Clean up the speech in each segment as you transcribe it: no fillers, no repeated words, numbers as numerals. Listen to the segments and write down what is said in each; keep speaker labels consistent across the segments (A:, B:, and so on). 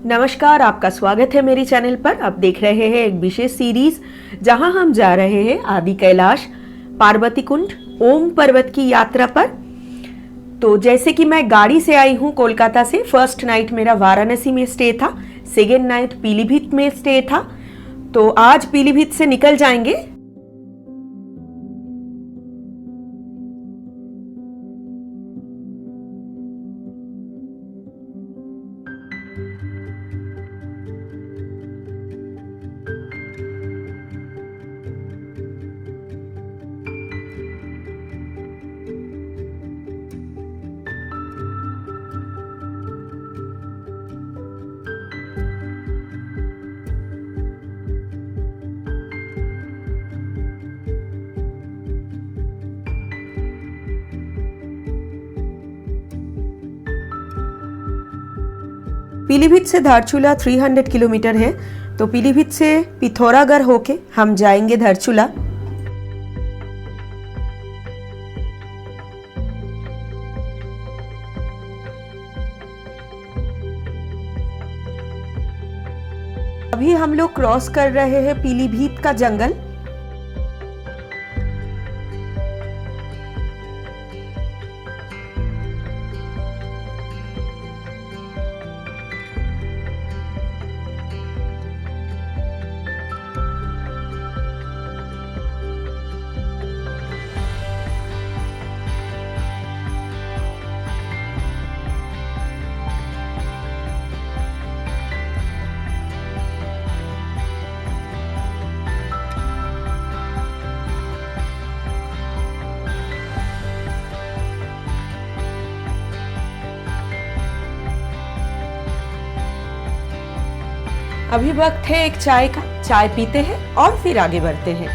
A: नमस्कार, आपका स्वागत है मेरी चैनल पर। अब देख रहे हैं एक विशेष सीरीज जहां हम जा रहे हैं आदि कैलाश, पार्वती कुंड, ओम पर्वत की यात्रा पर। तो जैसे कि मैं गाड़ी से आई हूं कोलकाता से, फर्स्ट नाइट मेरा वाराणसी में स्टे था, सेकेंड नाइट पीलीभीत में स्टे था। तो आज पीलीभीत से निकल जाएंगे। पीलीभीत से धारचूला 300 किलोमीटर है। तो पीलीभीत से पिथौरागढ़ होके हम जाएंगे धारचूला। अभी हम लोग क्रॉस कर रहे हैं पीलीभीत का जंगल। अभी वक्त है एक चाय का, चाय पीते हैं और फिर आगे बढ़ते हैं।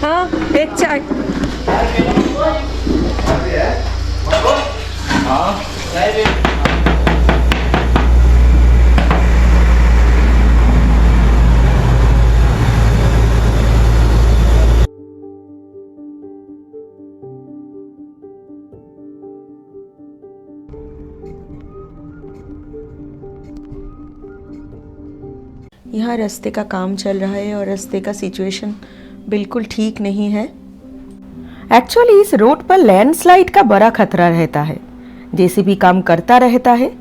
A: हाँ, एक चाय। यहाँ रास्ते का काम चल रहा है और रास्ते का सिचुएशन बिल्कुल ठीक नहीं है। एक्चुअली इस रोड पर लैंडस्लाइड का बड़ा खतरा रहता है। जेसीबी काम करता रहता है।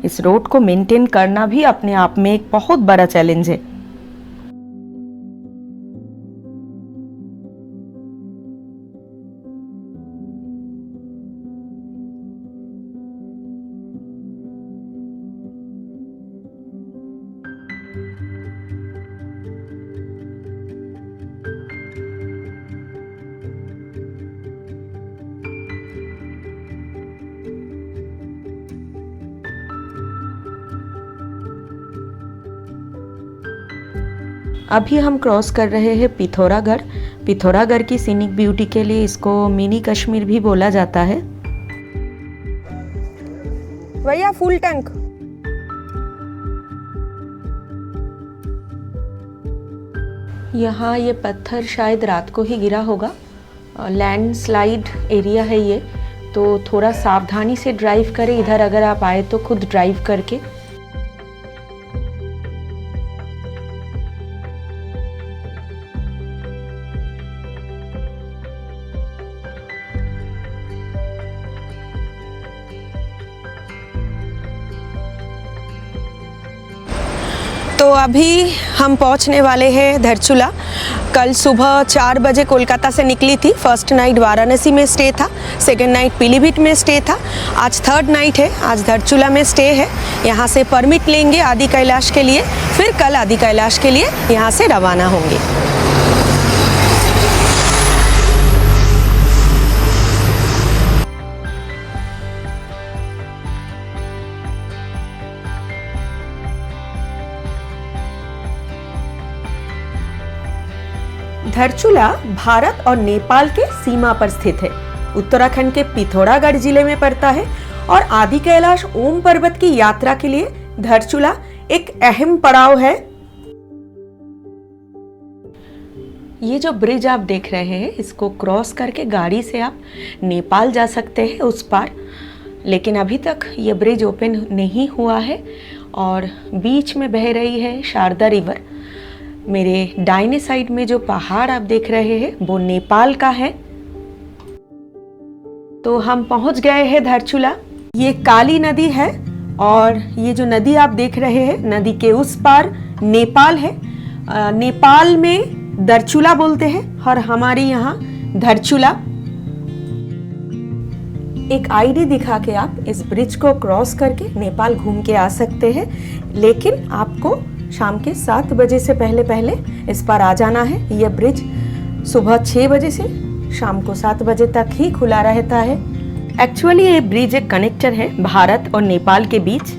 A: इस रोड को मेंटेन करना भी अपने आप में एक बहुत बड़ा चैलेंज है। अभी हम क्रॉस कर रहे हैं पिथौरागढ़। पिथौरागढ़ की सीनिक ब्यूटी के लिए इसको मिनी कश्मीर भी बोला जाता है। भैया फुल टैंक। यहाँ ये पत्थर शायद रात को ही गिरा होगा। लैंडस्लाइड एरिया है ये, तो थोड़ा सावधानी से ड्राइव करें। इधर अगर आप आए तो खुद ड्राइव करके। तो अभी हम पहुंचने वाले हैं धारचूला। कल सुबह 4 बजे कोलकाता से निकली थी। फर्स्ट नाइट वाराणसी में स्टे था, सेकेंड नाइट पीलीभीत में स्टे था, आज थर्ड नाइट है। आज धारचूला में स्टे है। यहाँ से परमिट लेंगे आदि कैलाश के लिए, फिर कल आदि कैलाश के लिए यहाँ से रवाना होंगे। धारचूला भारत और नेपाल के सीमा पर स्थित है। उत्तराखंड के पिथौरागढ़ जिले में पड़ता है और आदि कैलाश ओम पर्वत की यात्रा के लिए धारचूला एक अहम पड़ाव है। ये जो ब्रिज आप देख रहे हैं, इसको क्रॉस करके गाड़ी से आप नेपाल जा सकते हैं उस पार, लेकिन अभी तक ये ब्रिज ओपन नहीं हुआ है और बीच में बह रही है शारदा रिवर। मेरे दाहिने साइड में जो पहाड़ आप देख रहे हैं वो नेपाल का है। तो हम पहुंच गए हैं धारचूला। ये काली नदी है और ये जो नदी आप देख रहे हैं, नदी के उस पार नेपाल है। नेपाल में धारचूला बोलते हैं और हमारे यहाँ धारचूला। एक आईडी दिखा के आप इस ब्रिज को क्रॉस करके नेपाल घूम के आ सकते हैं, लेकिन आपको शाम के 7 बजे से पहले इस पर आ जाना है। यह ब्रिज सुबह 6 बजे से शाम को 7 बजे तक ही खुला रहता है। एक्चुअली ये ब्रिज एक कनेक्टर है भारत और नेपाल के बीच,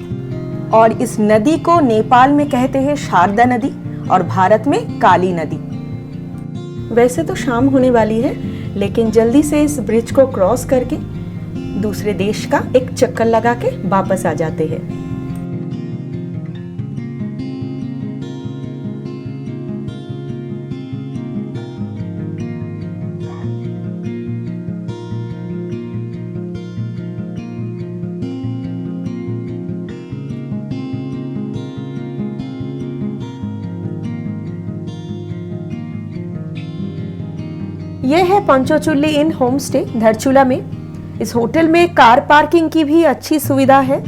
A: और इस नदी को नेपाल में कहते हैं शारदा नदी और भारत में काली नदी। वैसे तो शाम होने वाली है, लेकिन जल्दी से इस ब्रिज को क्रॉस करके दूसरे देश का एक चक्कर लगा के वापस आ जाते हैं। यह है पंचोचुल्ली इन होम स्टे धारचूला में। इस होटल में कार पार्किंग की भी अच्छी सुविधा है।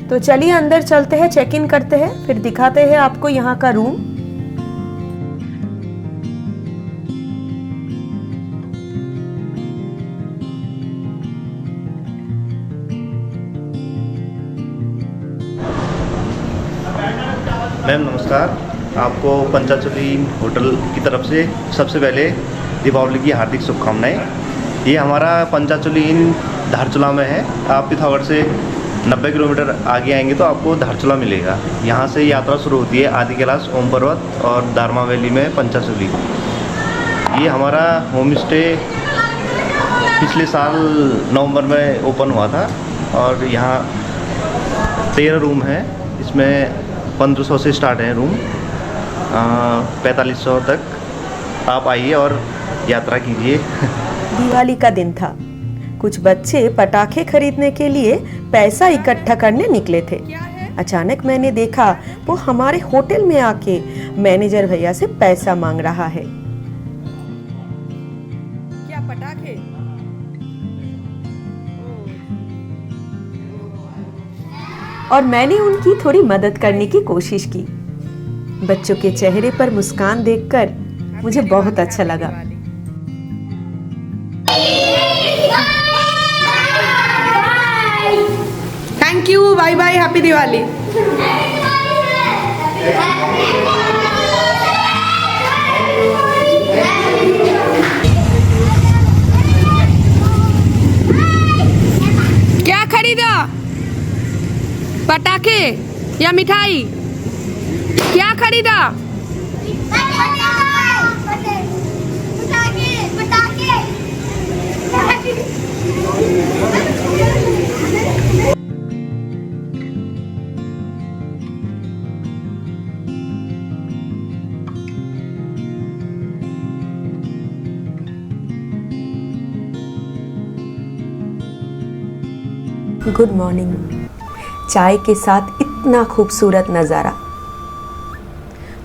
A: तो चलिए अंदर चलते हैं, चेक इन करते हैं, फिर दिखाते हैं आपको यहाँ का रूम।
B: मैम नमस्कार, आपको पंचाचुली होटल की तरफ से सबसे पहले दीपावली की हार्दिक शुभकामनाएं। ये हमारा पंचाचुली इन धारचूला में है। आप पिथौरागढ़ से 90 किलोमीटर आगे आएंगे तो आपको धारचूला मिलेगा। यहाँ से यात्रा शुरू होती है आदि कैलाश, ओम पर्वत और दारमा वैली में पंचाचुली। ये हमारा होम स्टे पिछले साल नवंबर में ओपन हुआ था और यहाँ 13 रूम है। इसमें 1500 से स्टार्ट है रूम, 4500 तक। आप आइए और यात्रा कीजिए।
A: दिवाली का दिन था। कुछ बच्चे पटाखे खरीदने के लिए पैसा इकट्ठा करने निकले थे। अचानक मैंने देखा वो हमारे होटल में आके मैनेजर भैया से पैसा मांग रहा है। क्या पटाखे? और मैंने उनकी थोड़ी मदद करने की कोशिश की। बच्चों के चेहरे पर मुस्कान देखकर मुझे बहुत अच्छा लगा। Thank you, bye bye, happy Diwali. क्या खरीदा? पटाखे या मिठाई? क्या खरीदा? Good morning. चाय के साथ इतना खूबसूरत नज़ारा।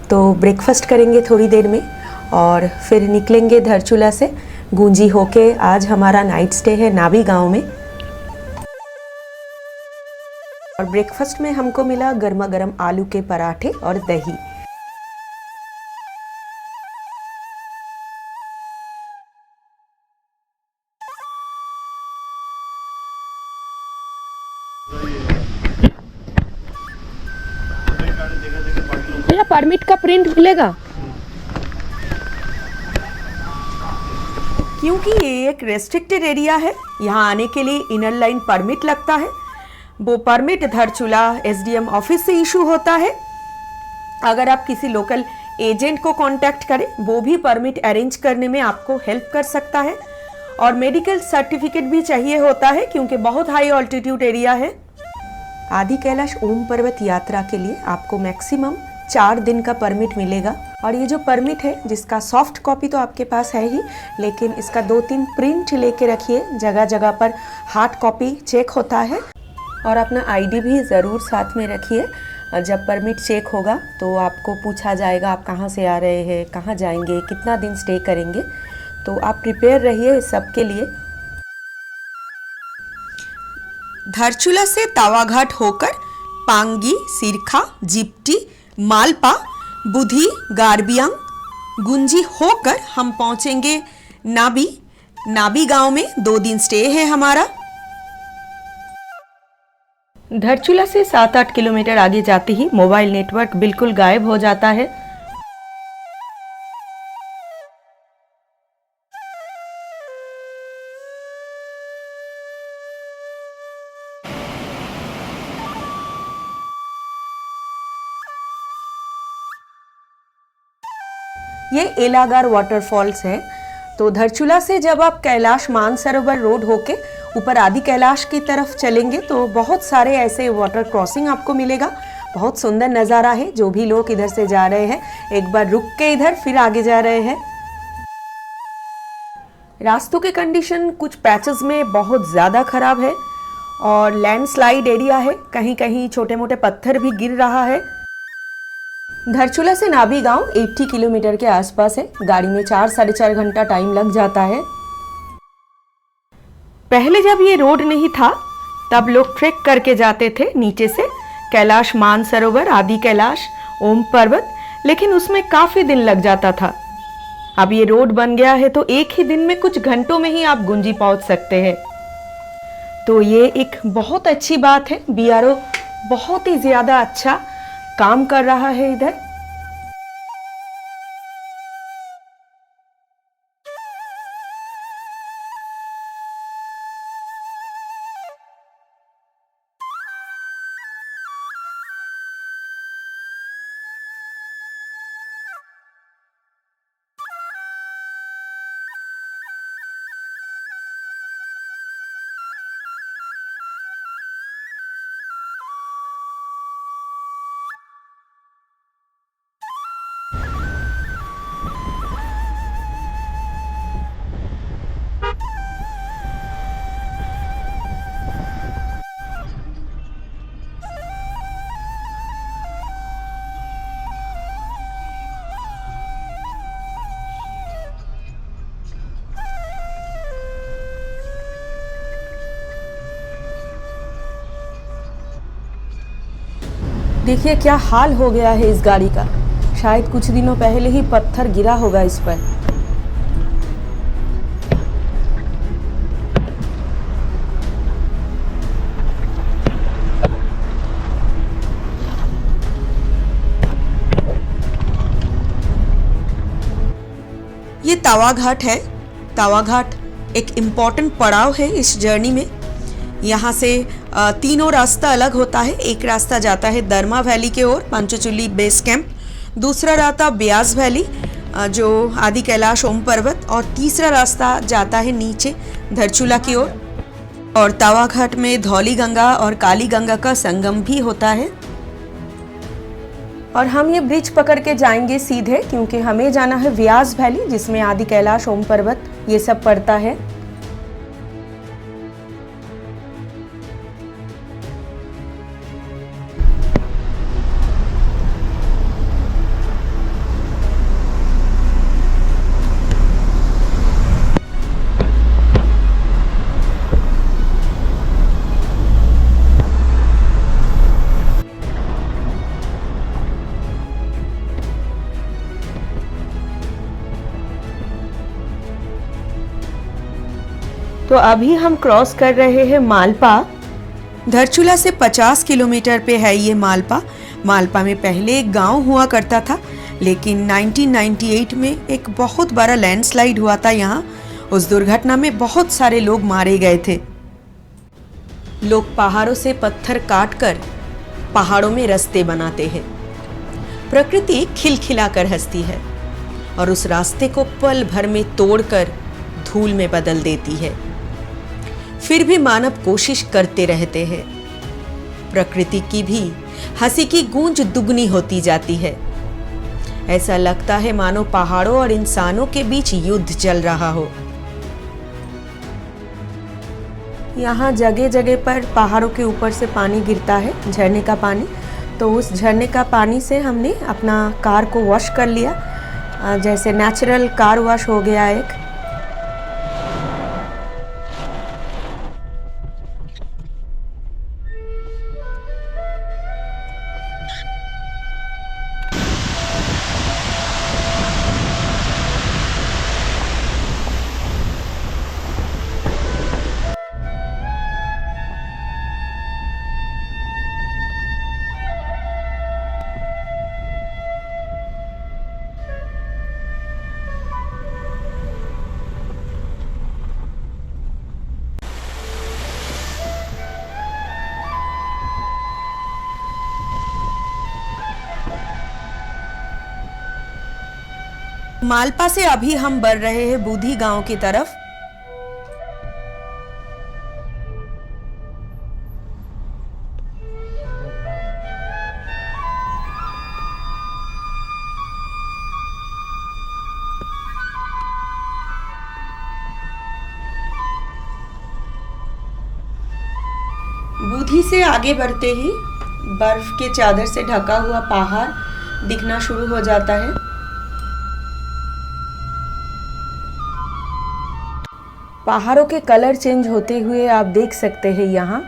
A: तो ब्रेकफास्ट करेंगे थोड़ी देर में और फिर निकलेंगे धारचूला से गूंजी होके। आज हमारा नाइट स्टे है नाभी गांव में। और ब्रेकफास्ट में हमको मिला गर्मा गर्म आलू के पराठे और दही। भैया परमिट का प्रिंट मिलेगा? क्योंकि ये एक रेस्ट्रिक्टेड एरिया है, यहाँ आने के लिए इनर लाइन परमिट लगता है। वो परमिट धारचूला एसडीएम ऑफिस से इशू होता है। अगर आप किसी लोकल एजेंट को कांटेक्ट करें, वो भी परमिट अरेंज करने में आपको हेल्प कर सकता है। और मेडिकल सर्टिफिकेट भी चाहिए होता है क्योंकि बहुत हाई ऑल्टीट्यूड एरिया है। आदि कैलाश ओम पर्वत यात्रा के लिए आपको मैक्सिमम 4 दिन का परमिट मिलेगा और ये जो परमिट है जिसका सॉफ्ट कॉपी तो आपके पास है ही, लेकिन इसका 2-3 प्रिंट लेके रखिए, जगह जगह पर हार्ड कॉपी चेक होता है। और अपना आईडी भी ज़रूर साथ में रखिए। जब परमिट चेक होगा तो आपको पूछा जाएगा आप कहाँ से आ रहे हैं, कहाँ जाएंगे, कितना दिन स्टे करेंगे, तो आप प्रिपेयर रहिए इस सब के लिए। धारचूला से तावाघाट होकर पांगी, सिरखा, जिप्टी, मालपा, बुधी, गारबियांग, गुंजी होकर हम पहुंचेंगे नाबी। नाबी गांव में 2 दिन स्टे है हमारा। धारचूला से 7-8 किलोमीटर आगे जाते ही मोबाइल नेटवर्क बिल्कुल गायब हो जाता है। ये एलागार वाटरफॉल्स है। तो धारचूला से जब आप कैलाश मानसरोवर रोड होके ऊपर आदि कैलाश की तरफ चलेंगे तो बहुत सारे ऐसे वाटर क्रॉसिंग आपको मिलेगा। बहुत सुंदर नज़ारा है। जो भी लोग इधर से जा रहे हैं एक बार रुक के इधर फिर आगे जा रहे हैं। रास्तों के कंडीशन कुछ पैचेस में बहुत ज़्यादा खराब है और लैंडस्लाइड एरिया है, कहीं कहीं छोटे मोटे पत्थर भी गिर रहा है। धारचूला से नाबी गांव 80 किलोमीटर के आसपास है। गाड़ी में 4-4.5 घंटा टाइम लग जाता है। पहले जब ये रोड नहीं था तब लोग ट्रेक करके जाते थे नीचे से कैलाश मानसरोवर, आदि कैलाश, ओम पर्वत, लेकिन उसमें काफी दिन लग जाता था। अब ये रोड बन गया है तो एक ही दिन में कुछ घंटों में ही आप गुंजी पहुंच सकते हैं। तो ये एक बहुत अच्छी बात है। बीआरओ बहुत ही ज्यादा अच्छा काम कर रहा है इधर। देखिए क्या हाल हो गया है इस गाड़ी का। शायद कुछ दिनों पहले ही पत्थर गिरा होगा इस पर। ये तावाघाट है। तावाघाट एक इम्पॉर्टेंट पड़ाव है इस जर्नी में। यहाँ से तीनों रास्ता अलग होता है। एक रास्ता जाता है दरमा वैली के ओर, पंचचूली बेस कैंप। दूसरा रास्ता ब्यास वैली जो आदि कैलाश, ओम पर्वत, और तीसरा रास्ता जाता है नीचे धारचूला की ओर। और तावाघाट में धौली गंगा और काली गंगा का संगम भी होता है। और हम ये ब्रिज पकड़ के जाएंगे सीधे, क्योंकि हमें जाना है व्यास वैली जिसमें आदि कैलाश, ओम पर्वत ये सब पड़ता है। तो अभी हम क्रॉस कर रहे हैं मालपा। धारचूला से 50 किलोमीटर पे है ये मालपा। मालपा में पहले एक गांव हुआ करता था, लेकिन 1998 में एक बहुत बड़ा लैंडस्लाइड हुआ था यहाँ। उस दुर्घटना में बहुत सारे लोग मारे गए थे। लोग पहाड़ों से पत्थर काट कर पहाड़ों में रास्ते बनाते हैं। प्रकृति खिलखिला कर हंसती है और उस रास्ते को पल भर में तोड़कर धूल में बदल देती है। फिर भी मानव कोशिश करते रहते हैं। प्रकृति की भी हंसी की गूंज दुगनी होती जाती है। ऐसा लगता है मानो पहाड़ों और इंसानों के बीच युद्ध चल रहा हो। यहाँ जगह जगह पर पहाड़ों के ऊपर से पानी गिरता है, झरने का पानी। तो उस झरने का पानी से हमने अपना कार को वॉश कर लिया, जैसे नेचुरल कार वॉश हो गया एक। मालपा से अभी हम बढ़ रहे हैं बूधी गांव की तरफ। बूधी से आगे बढ़ते ही बर्फ के चादर से ढका हुआ पहाड़ दिखना शुरू हो जाता है। पहाड़ों के कलर चेंज होते हुए आप देख सकते हैं यहाँ।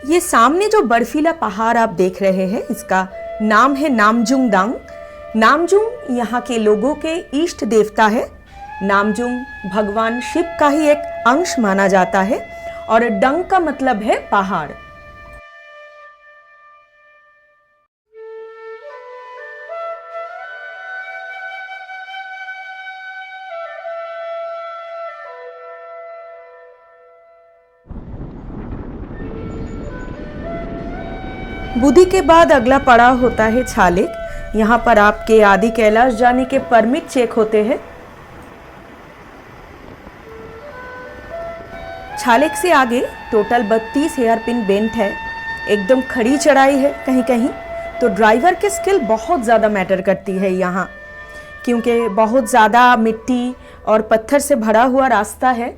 A: ये सामने जो बर्फीला पहाड़ आप देख रहे हैं, इसका नाम है नामजुंग दांग। नामजुंग यहाँ के लोगों के इष्ट देवता है। नामजुंग भगवान शिव का ही एक अंश माना जाता है और डंग का मतलब है पहाड़। बूधी के बाद अगला पड़ाव होता है छालेक। यहाँ पर आपके आदि कैलाश जाने के परमिट चेक होते हैं। छालेक से आगे टोटल 32 हेयरपिन बेंट है, एकदम खड़ी चढ़ाई है कहीं कहीं। तो ड्राइवर की स्किल बहुत ज़्यादा मैटर करती है यहाँ, क्योंकि बहुत ज़्यादा मिट्टी और पत्थर से भरा हुआ रास्ता है।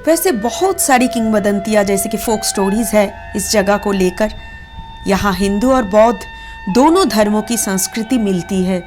A: वैसे बहुत सारी किंवदंतियाँ जैसे कि फोक स्टोरीज है इस जगह को लेकर। यहाँ हिंदू और बौद्ध दोनों धर्मों की संस्कृति मिलती है।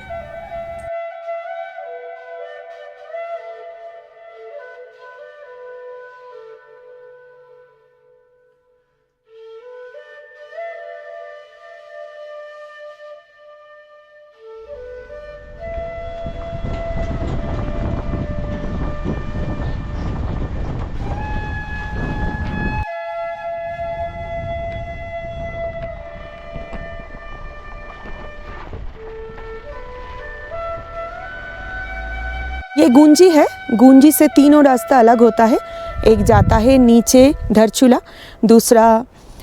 A: ये गुंजी है। गुंजी से तीनों रास्ता अलग होता है। एक जाता है नीचे धरचूला, दूसरा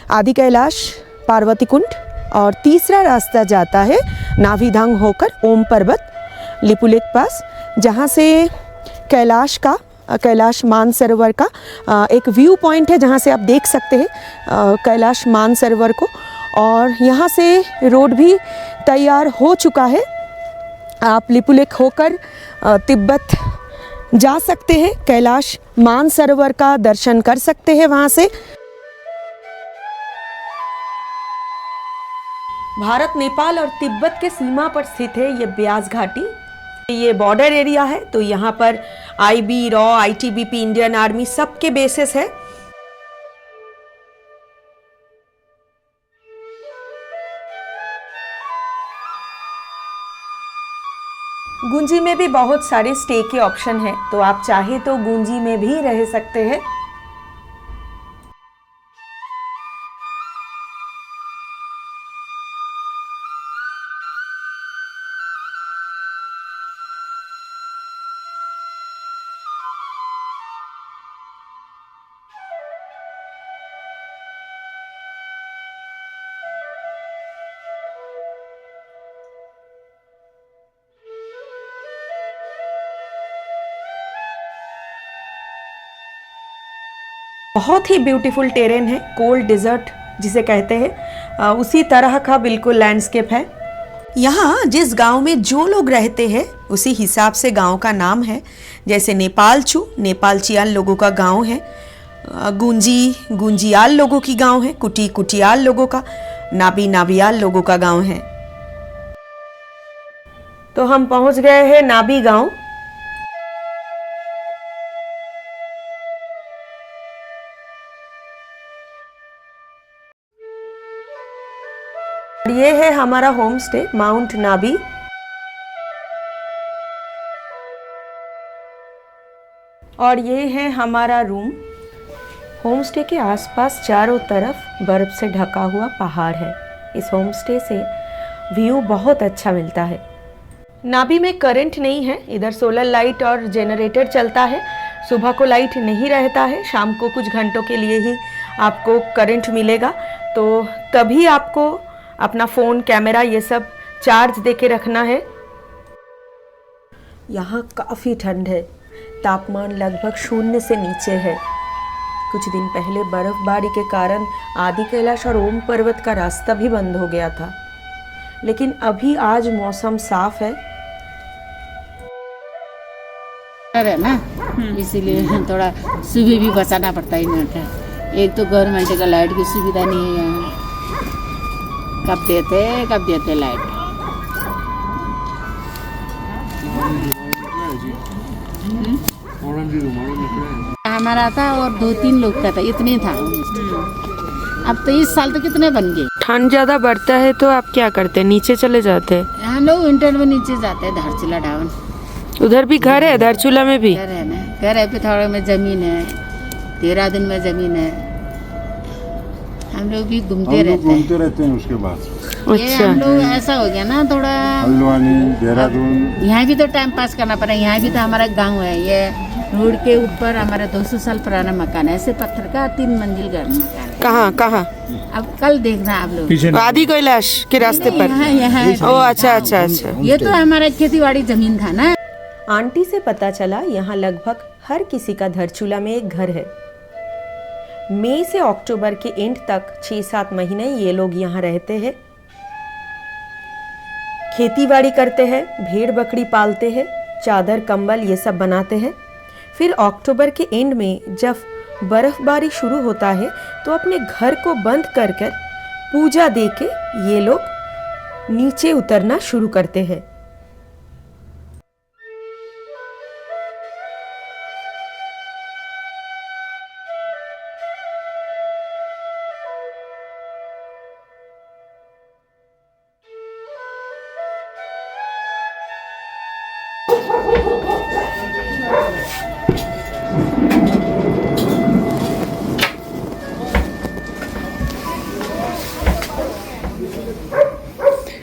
A: आदि कैलाश पार्वती कुंड और तीसरा रास्ता जाता है नावीधांग होकर ओम पर्वत लिपुलेख पास, जहाँ से कैलाश का कैलाश मानसरोवर का एक व्यू पॉइंट है जहाँ से आप देख सकते हैं कैलाश मानसरोवर को। और यहाँ से रोड भी तैयार हो चुका है। आप लिपुलेख होकर तिब्बत जा सकते हैं, कैलाश मानसरोवर का दर्शन कर सकते हैं वहाँ से। भारत नेपाल और तिब्बत के सीमा पर स्थित है ये ब्यास घाटी। ये बॉर्डर एरिया है, तो यहाँ पर IB, raw, ITBP, Indian army सबके बेसिस है। गुंजी में भी बहुत सारे स्टे के ऑप्शन हैं, तो आप चाहे तो गुंजी में भी रह सकते हैं। बहुत ही ब्यूटीफुल टेरेन है, कोल्ड डिजर्ट जिसे कहते हैं, उसी तरह का बिल्कुल लैंडस्केप है। यहाँ जिस गांव में जो लोग रहते हैं उसी हिसाब से गांव का नाम है। जैसे नेपालचू नेपालचियाल लोगों का गांव है, गुंजी गुंजियाल लोगों की गांव है, कुटी कुटियाल लोगों का, नाबी नाबियाल लोगों का गांव है। तो हम पहुंच गए हैं नाबी गांव। ये है हमारा होम स्टे माउंट नाबी। और ये है हमारा रूम। होम स्टे के आसपास चारों तरफ बर्फ से ढका हुआ पहाड़ है। इस होम स्टे से व्यू बहुत अच्छा मिलता है। नाबी में करंट नहीं है, इधर सोलर लाइट और जनरेटर चलता है। सुबह को लाइट नहीं रहता है, शाम को कुछ घंटों के लिए ही आपको करंट मिलेगा। तो तभी आपको अपना फ़ोन, कैमरा ये सब चार्ज देके रखना है। यहाँ काफ़ी ठंड है, तापमान लगभग 0 से नीचे है। कुछ दिन पहले बर्फबारी के कारण आदि कैलाश और ओम पर्वत का रास्ता भी बंद हो गया था, लेकिन अभी आज मौसम साफ है।
C: है ना, इसीलिए थोड़ा सुबह भी बचाना पड़ता है इन्वर्टर। एक तो गवर्नमेंट का लाइट की सुविधा नहीं है यहाँ, कब देते लाइट। हमारा था और 2-3 लोग का था, इतने था। अब तो इस साल तो कितने बन गए।
A: ठंड ज़्यादा बढ़ता है तो आप क्या करते हैं, नीचे चले जाते हैं?
C: यहाँ लोग विंटर में नीचे जाते हैं, धारचूला डाउन।
A: उधर भी घर है, धारचूला में भी
C: घर है ना, घर है, पिथौरा में जमीन है, 13 दिन में जमीन है। हम लोग भी घूमते रहते हैं
D: उसके बाद।
C: ये हम लोग ऐसा हो गया ना, थोड़ा
D: हल्द्वानी, देहरादून,
C: यहाँ भी तो टाइम पास करना पड़ा। यहाँ भी तो हमारा गांव है, ये रोड के ऊपर हमारा 200 साल पुराना मकान है, ऐसे पत्थर का 3 मंजिल घर मकान है।
A: कहाँ?
C: अब कल देखना आप लोग,
A: आदि कैलाश के रास्ते पर।
C: यहाँ
A: ओ अच्छा।
C: ये तो हमारा खेतीबाड़ी जमीन था ना।
A: आंटी से पता चला यहाँ लगभग हर किसी का धारचूला में एक घर है। मई से अक्टूबर के एंड तक 6-7 महीने ये लोग यहाँ रहते हैं, खेतीबाड़ी करते हैं, भेड़ बकरी पालते हैं, चादर कंबल ये सब बनाते हैं। फिर अक्टूबर के एंड में जब बर्फबारी शुरू होता है तो अपने घर को बंद कर पूजा देके ये लोग नीचे उतरना शुरू करते हैं।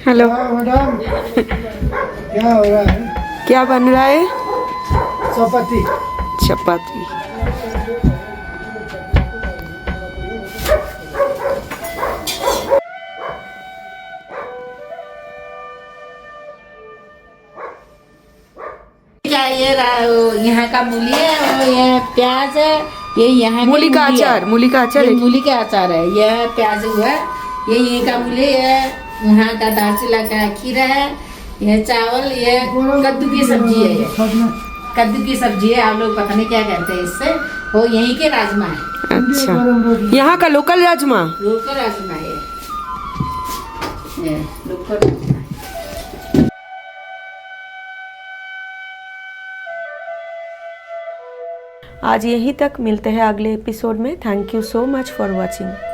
A: हेलो
E: मैडम, क्या हो रहा है?
A: क्या बन रहा है?
E: चपाती।
A: चपाती।
C: ये यहाँ का मूली है, और ये प्याज है, ये यहाँ की
A: मूली का
C: मूली है।
A: अचार, मूली का अचार
C: ये
A: है।
C: मूली का अचार है, यह प्याज हुआ, ये यहीं का मूली है, वहाँ का दालचीला का खीरा है, यह चावल, ये कद्दू की सब्जी है, ये कद्दू की सब्जी है, आप लोग पता नहीं क्या कहते हैं इससे, वो यहीं के राजमा है,
A: अच्छा, यहाँ का लोकल राजमा।
C: लोकल राजमा है ये लोकल राजमा है।
A: आज यहीं तक, मिलते हैं अगले एपिसोड में। Thank you so much for watching.